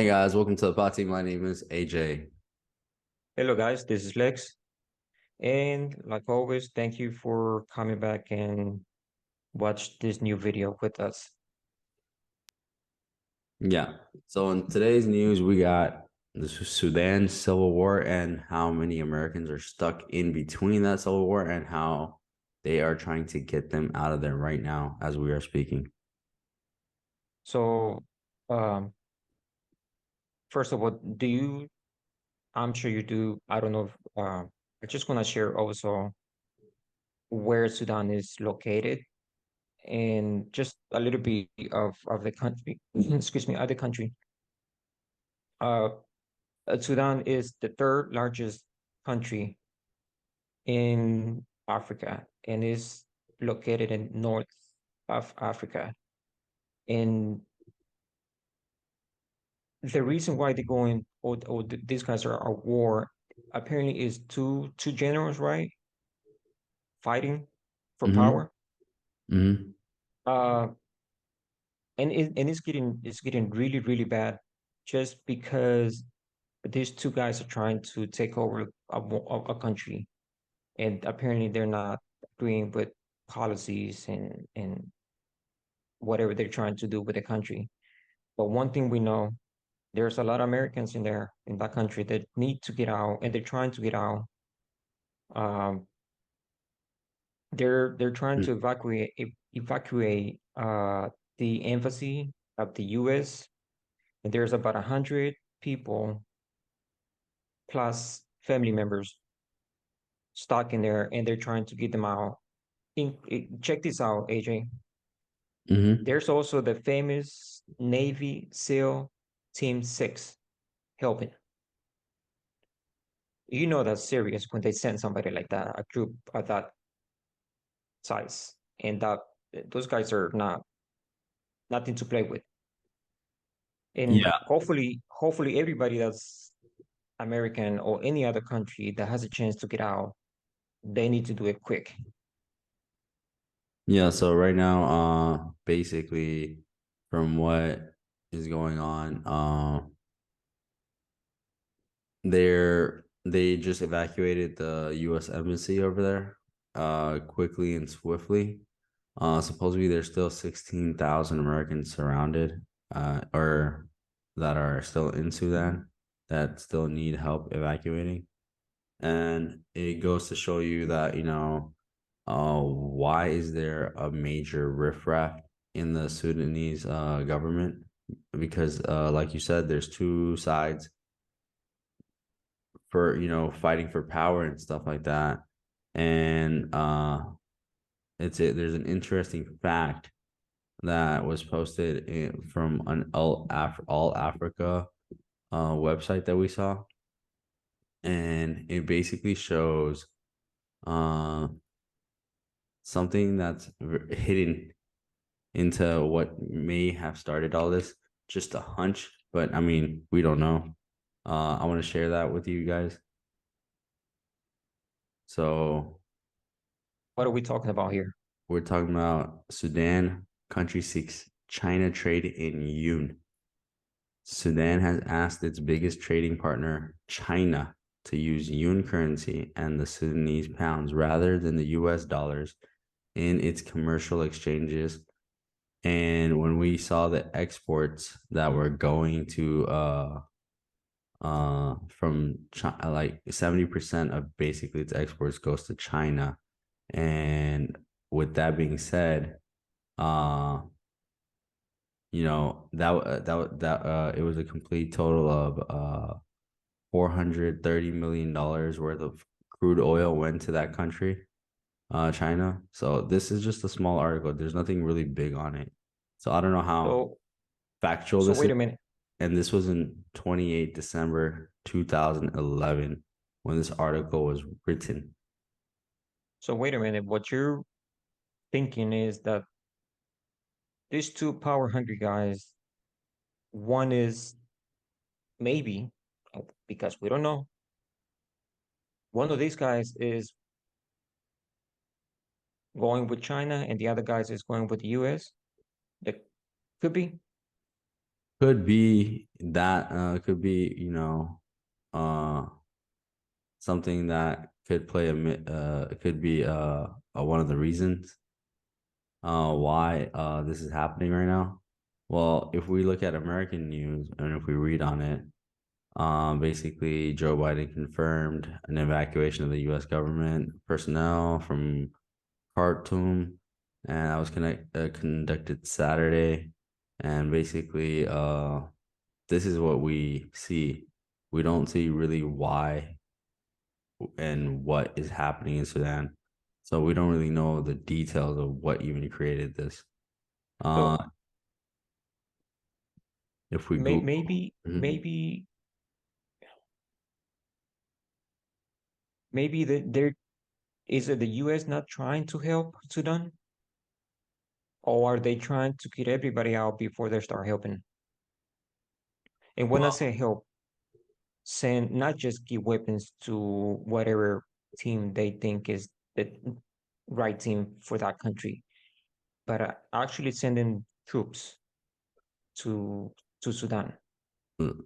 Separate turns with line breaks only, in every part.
Hey guys, welcome to the party. My name is AJ.
Hello, guys. This is Lex. And like always, thank you for coming back and watch this new video with us.
Yeah. So in today's news, we got the Sudan Civil War and how many Americans are stuck in between that Civil War and how they are trying to get them out of there right now as we are speaking.
So, um, first of all, I'm sure you do. I don't know if, I just want to share also where Sudan is located and just a little bit of the country, excuse me, of the country. Uh, Sudan is the third largest country in Africa and is located in North of Africa. And the reason why they're going or these guys are at war apparently is two generals, right? Fighting for
Mm-hmm.
power.
Mm-hmm.
Uh, and it's getting really bad just because these two guys are trying to take over a country, and apparently they're not agreeing with policies and whatever they're trying to do with the country. But one thing we know, there's a lot of Americans in that country that need to get out, and they're trying to get out. Um, they're trying to evacuate the embassy of the U.S. and there's about 100 people plus family members stuck in there, and they're trying to get them out. Check this out, AJ.
Mm-hmm.
There's also the famous Navy SEAL Team 6 helping. You know that's serious when they send somebody like that, a group of that size, and that those guys are nothing to play with. And
Yeah.
hopefully everybody that's American or any other country that has a chance to get out, they need to do it quick.
Yeah. So right now, basically from what is going on, they just evacuated the U.S. embassy over there, quickly and swiftly. Supposedly there's still 16,000 Americans surrounded, or that are still in Sudan that still need help evacuating. And it goes to show you that, why is there a major riffraff in the Sudanese government? Because, like you said, there's two sides for fighting for power and stuff like that. And there's an interesting fact that was posted from an all Africa website that we saw, and it basically shows uh something that's hidden into what may have started all this. Just a hunch, but I mean, we don't know. I want to share that with you guys. So
What are we talking about here?
we're talking about Sudan. Country seeks China trade in yuan. Sudan has asked its biggest trading partner, China, to use yuan currency and the Sudanese pounds rather than the US dollars in its commercial exchanges. And when we saw the exports that were going to from China, like 70% of basically its exports goes to China. And with that being said, uh it was a complete total of $430 million worth of crude oil went to that country, China. So this is just a small article. There's nothing really big on it. So I don't know how
So
factual
so
this is.
wait a minute.
And this was in 28 December 2011 when this article was written.
So wait a minute. What you're thinking is that these two power hungry guys, one is maybe, because we don't know, one of these guys is going with China and the other guys is going with the US. That could be.
Could be that could be, you know, uh something that could play could be one of the reasons why this is happening right now. Well, if we look at American news and if we read on it, basically Joe Biden confirmed an evacuation of the US government personnel from Khartoum, and that was conducted Saturday. And basically, this is what we see. We don't see really why and what is happening in Sudan. So we don't really know the details of what even created this. Uh,
So
if we Google,
maybe
Mhm.
maybe there is it the US not trying to help Sudan? Or are they trying to get everybody out before they start helping? And when I
Well,
say help, send not just give weapons to whatever team they think is the right team for that country, but actually sending troops to Sudan.
in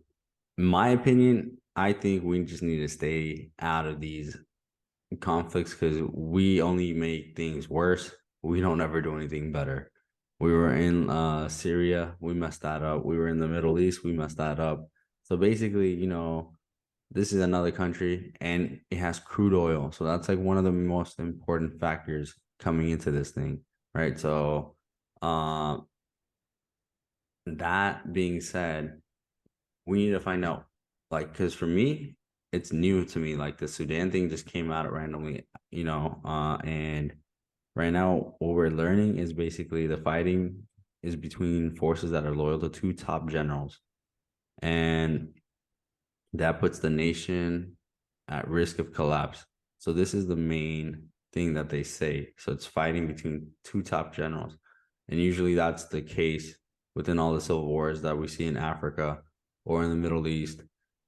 my opinion, I think we just need to stay out of these conflicts because we only make things worse. We don't ever do anything better. We were in Syria, we messed that up. We were in the Middle East, we messed that up. So basically, you know, this is another country and it has crude oil. So that's like one of the most important factors coming into this thing, right? So uh that being said, we need to find out like because for me, it's new to me. Like the Sudan thing just came out randomly, you know, and right now, what we're learning is basically the fighting is between forces that are loyal to two top generals. And that puts the nation at risk of collapse. So this is the main thing that they say. So it's fighting between two top generals. And usually that's the case within all the civil wars that we see in Africa or in the Middle East.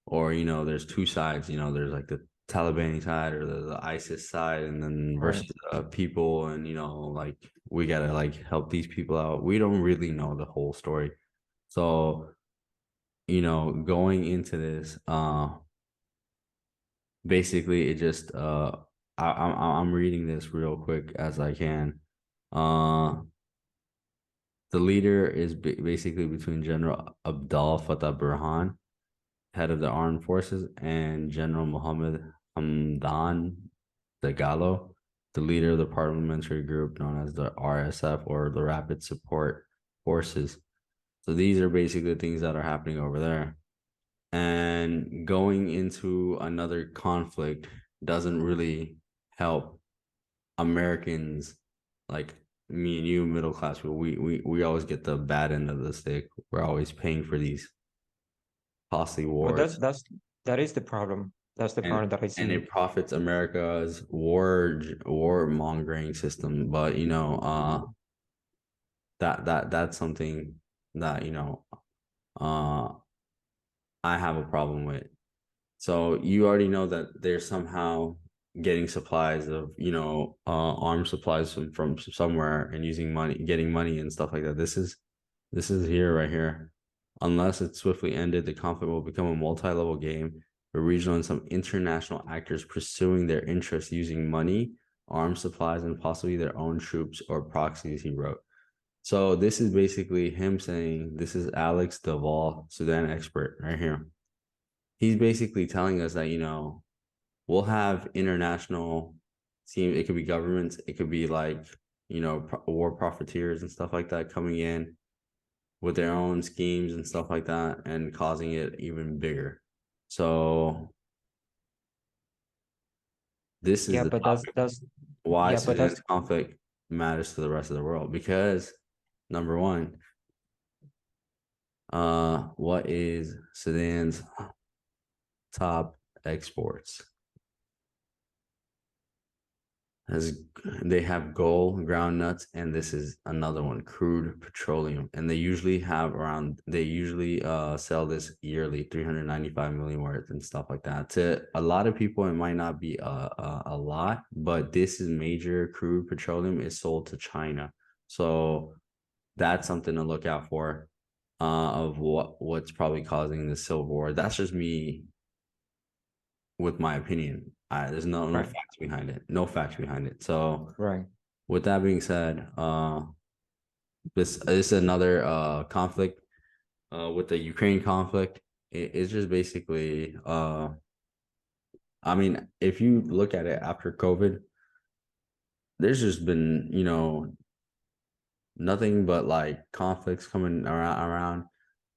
Or, you know, there's two sides, you know, there's like the Taliban side or the ISIS side, and then
Right.
versus people, and you know, like we gotta like help these people out. We don't really know the whole story. So, you know, going into this, basically it just I'm reading this real quick as I can. Uh the leader is basically between General Abdel Fattah Burhan, head of the armed forces, and General Mohammed Hamdan Dagalo, the leader of the parliamentary group known as the RSF, or the Rapid Support Forces. So these are basically the things that are happening over there. And going into another conflict doesn't really help Americans like me and you, middle class people. We always get the bad end of the stick. We're always paying for these costly
Well,
wars,
that is the problem. That's the
and
problem that I
and
see.
it profits America's war mongering system. But you know, that's something that you know, uh, I have a problem with. So you already know that they're somehow getting supplies of, you know, armed supplies from somewhere and using money, getting money and stuff like that. This is here right here. Unless it's swiftly ended, the conflict will become a multi-level game where regional and some international actors pursuing their interests using money, armed supplies, and possibly their own troops or proxies, he wrote. So this is basically him saying, this is Alex Duvall, Sudan expert, right here. He's basically telling us that, you know, we'll have international teams. It could be governments. It could be like, you know, war profiteers and stuff like that coming in with their own schemes and stuff like that and causing it even bigger. So this is
Yeah,
the
but
topic
that's
why
yeah, but
Sudan's
that's
conflict matters to the rest of the world because number one, what is Sudan's top exports? As they have gold, ground nuts, and this is another one, crude petroleum. And they usually sell this yearly, 395 million worth and stuff like that. To a lot of people, it might not be a lot, but this is major crude petroleum is sold to China. So that's something to look out for. of what's probably causing the Civil War. That's just me with my opinion. There's no
Right,
facts behind it. No facts behind it. So
right.
with that being said, this is another conflict with the Ukraine conflict. It's just basically I mean, if you look at it after COVID, there's just been, nothing but like conflicts coming around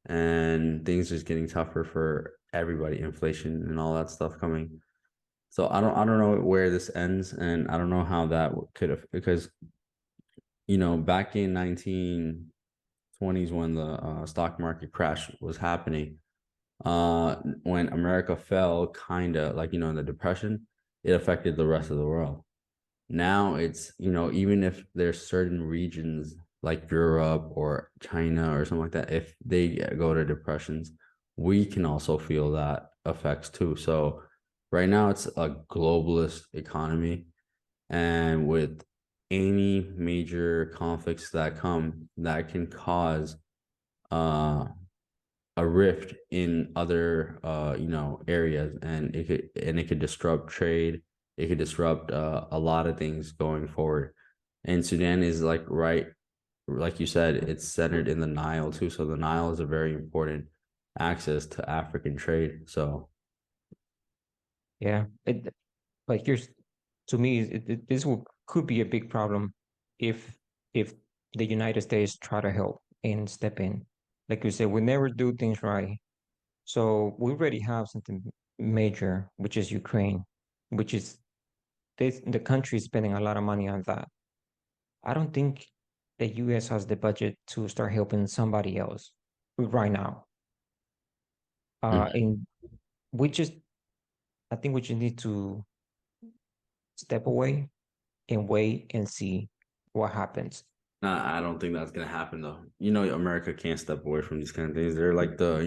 and things just getting tougher for everybody, inflation and all that stuff coming. So I don't know where this ends, and I don't know how that could have, because back in 1920s when the stock market crash was happening, when America fell, kind of like in the depression, it affected the rest of the world. Now it's, even if there's certain regions like Europe or China or something like that, if they go to depressions, we can also feel that effects too. So right now it's a globalist economy, and with any major conflicts that come, that can cause uh a rift in other areas, and it could disrupt trade. It could disrupt a lot of things going forward. And Sudan is like you said, it's centered in the Nile too, so the Nile is a very important access to African trade. So
Yeah. Like here's to me, this could be a big problem if if the United States try to help and step in. Like you said, we never do things right. So we already have something major, which is Ukraine, which is the country is spending a lot of money on that. I don't think the US has the budget to start helping somebody else right now.
mhm.
And we just, I think we just need to step away and wait and see what happens.
Nah, I don't think that's gonna happen though. America can't step away from these kind of things. They're like the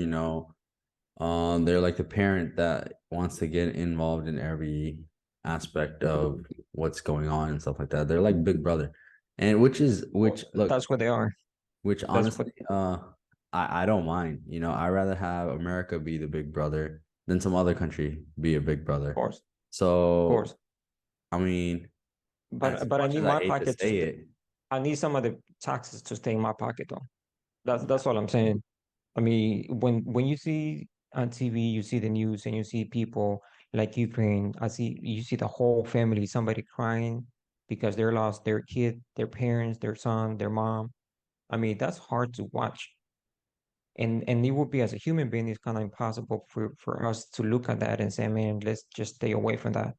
parent that wants to get involved in every aspect of what's going on and stuff like that. They're like Big Brother. And which look,
That's what they are.
which
That's what,
honestly, I don't mind. I rather have America be the Big Brother than some other country be a Big
of
Brother.
course, of
So,
course.
I mean, as
But I
much
need
as I
my
hate to
pocket to
say
stay.
it,
I need some of the taxes to stay in my pocket though. That's
yeah.
all I'm saying. I mean, when you see on TV, you see the news and you see people like Ukraine, you see the whole family, somebody crying because they lost their kid, their parents, their son, their mom. I mean, that's hard to watch. And it would be as a human being, it's kind of impossible for us to look at that and say, man, let's just stay away from that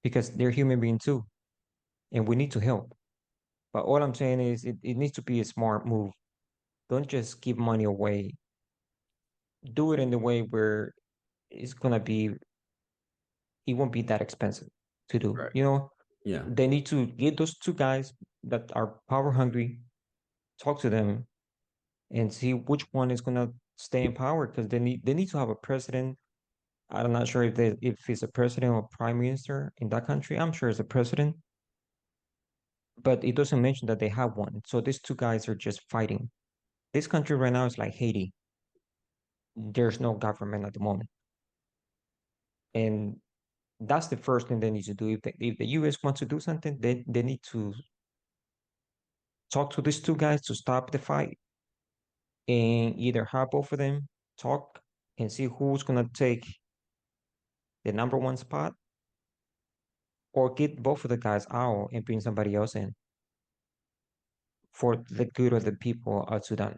because they're human beings too, and we need to help. But all I'm saying is it needs to be a smart move. Don't just give money away. Do it in the way where it's gonna be it won't be that expensive to do.
Right.
You know,
Yeah.
they need to get those two guys that are power hungry, talk to them and see which one is gonna stay in power because they need to have a president. I'm not sure if it's a president or prime minister in that country. I'm sure it's a president, but it doesn't mention that they have one. So these two guys are just fighting. This country right now is like Haiti. There's no government at the moment. And that's the first thing they need to do. If the US wants to do something, they need to talk to these two guys to stop the fight and either have both of them talk and see who's gonna take the number one spot or get both of the guys out and bring somebody else in for the good of the people of Sudan.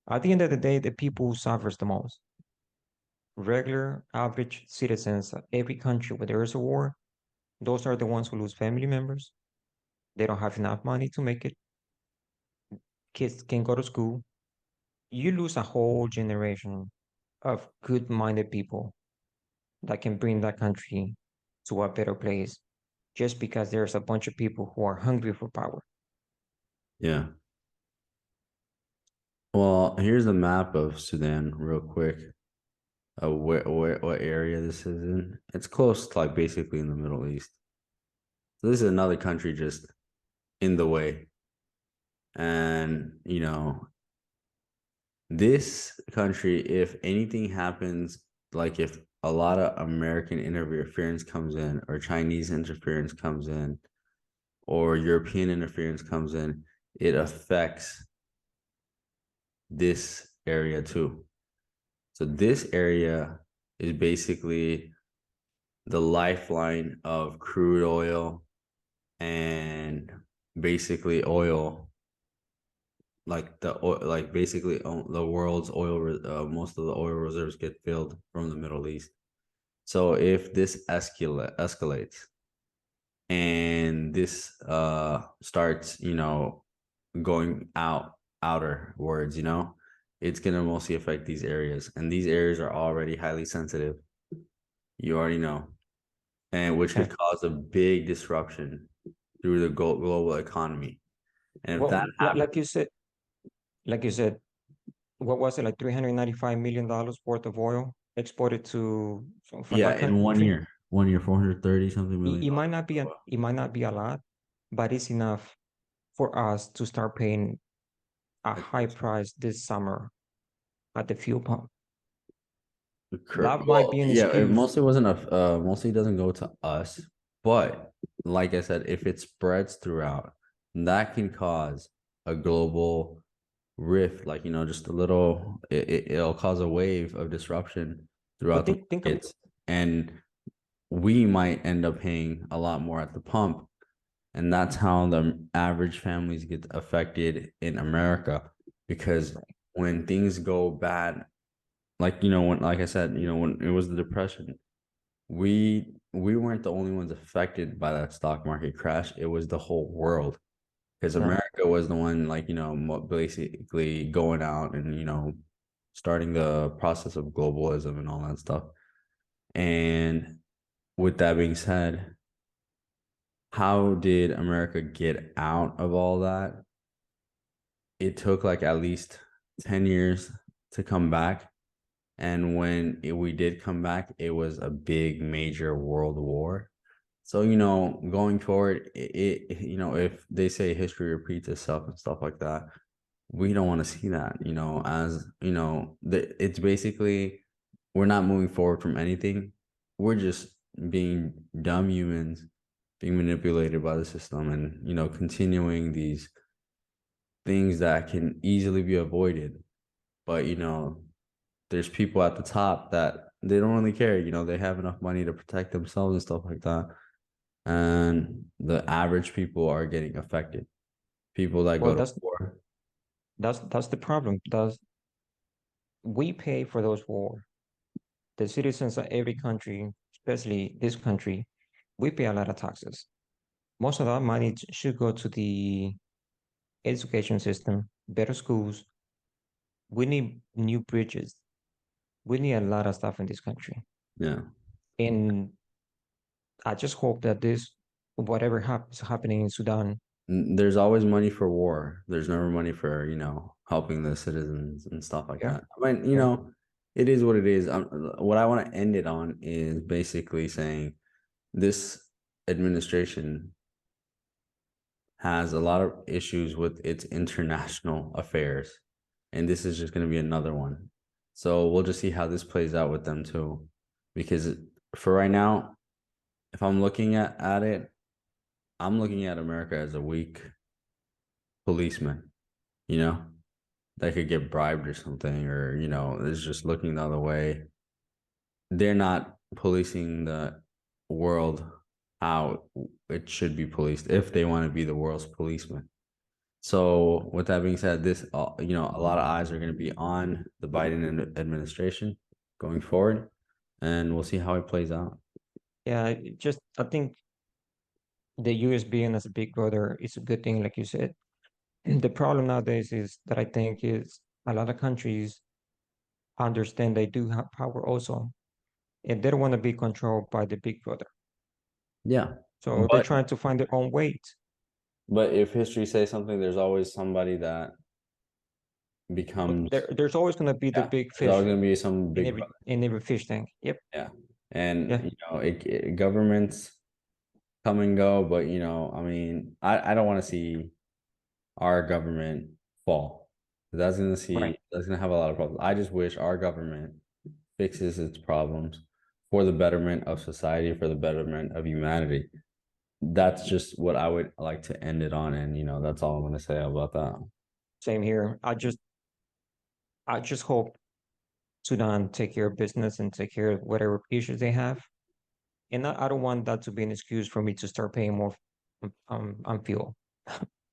At the end of the day, the people who suffers the most. Regular, average citizens of every country where there is a war, those are the ones who lose family members. They don't have enough money to make it. Kids can go to school. You lose a whole generation of good-minded people that can bring that country to a better place just because there's a bunch of people who are hungry for power.
Yeah. Well, here's a map of Sudan real quick. Where what area this is in. It's close to like basically in the Middle East. So this is another country just in the way. And This country, if anything happens, like if a lot of American interference comes in, or Chinese interference comes in, or European interference comes in, it affects this area too. So this area is basically the lifeline of crude oil and basically oil, like like basically the world's most of the oil reserves get filled from the Middle East. So if this escalates and this starts, going outer words, it's gonna mostly affect these areas, and these areas are already highly sensitive. You already know, and which
Yeah.
could cause a big disruption through the global economy. And if that
Well,
happens,
like you said, what was it, like $395 million worth of oil exported to from
yeah,
that
in
country?
1 year, 430 something million
It might
dollars.
not be it might not be a lot, but it's enough for us to start paying a high price this summer at the fuel pump. That might
Well,
be an
yeah, it
excuse.
mostly wasn't mostly doesn't go to us, but like I said, if it spreads throughout, that can cause a global rift, like just a little, it'll cause a wave of disruption
But
throughout the
think of
markets, and we might end up paying a lot more at the pump, and that's how the average families get affected in America, because
right.
when things go bad, like when, like I said, when it was the depression, we weren't the only ones affected by that stock market crash. It was the whole world, because
Yeah.
America was the one, like basically going out and starting the process of globalism and all that stuff. And with that being said, how did America get out of all that? It took like at least 10 years to come back. And when we did come back, it was a big major world war. So, going forward, if they say history repeats itself and stuff like that, we don't want to see that, as, it's basically, we're not moving forward from anything. We're just being dumb humans, being manipulated by the system, and, continuing these things that can easily be avoided. But, there's people at the top that they don't really care. They have enough money to protect themselves and stuff like that. And the average people are getting affected. People that go
Well,
to war.
that's the problem. Does we pay for those wars? The citizens of every country, especially this country, we pay a lot of taxes. Most of that money should go to the education system, better schools. We need new bridges. We need a lot of stuff in this country.
Yeah.
And I just hope that whatever is happening in Sudan,
There's always money for war. There's never money for, helping the citizens and stuff like
yeah,
that. I mean,
yeah.
it is what it is. What I want to end it on is basically saying this administration has a lot of issues with its international affairs, and this is just going to be another one. So we'll just see how this plays out with them too, because for right now, if I'm looking at it, I'm looking at America as a weak policeman, you know, that could get bribed or something, or is just looking the other way. They're not policing the world how it should be policed if they want to be the world's policeman. So, with that being said, a lot of eyes are going to be on the Biden administration going forward, and we'll see how it plays out.
Yeah, I think the US being as a big brother is a good thing, like you said. The problem nowadays is that I think is a lot of countries understand they do have power also, and they don't want to be controlled by the big brother.
Yeah,
So they're
but
trying to find their own weight.
if history says something, there's always somebody that
But
becomes.
there's always going to be the
Yeah,
big
there's always
fish
going to be some big brother.
in every fish tank. Yep.
Yeah, and
Yeah.
governments come and go, but I mean, I don't want to see our government fall.
Right.
That's gonna have a lot of problems. I just wish our government fixes its problems for the betterment of society, for the betterment of humanity. That's just what I would like to end it on, and that's all I'm gonna say about that.
Same here. I just hope Sudan take care of business and take care of whatever issues they have. And I don't want that to be an excuse for me to start paying more on fuel.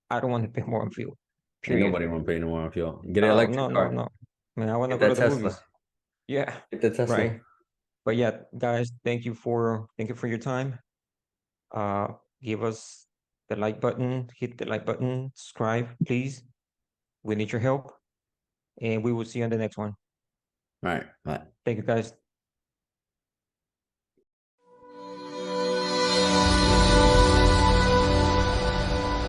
I don't want to pay more on fuel.
Ain't
Period.
nobody want to pay no more on fuel. Get an
Oh
electric
no, no,
car.
no. I mean, I want to
Get
go
that
to the
Tesla.
movies. Yeah,
Get the Tesla.
right. But yeah, guys, thank you for your time. Uh, give us the like button, hit the like button, subscribe, please. We need your help, and we will see you on the next one.
All right. Bye.
Thank you, guys.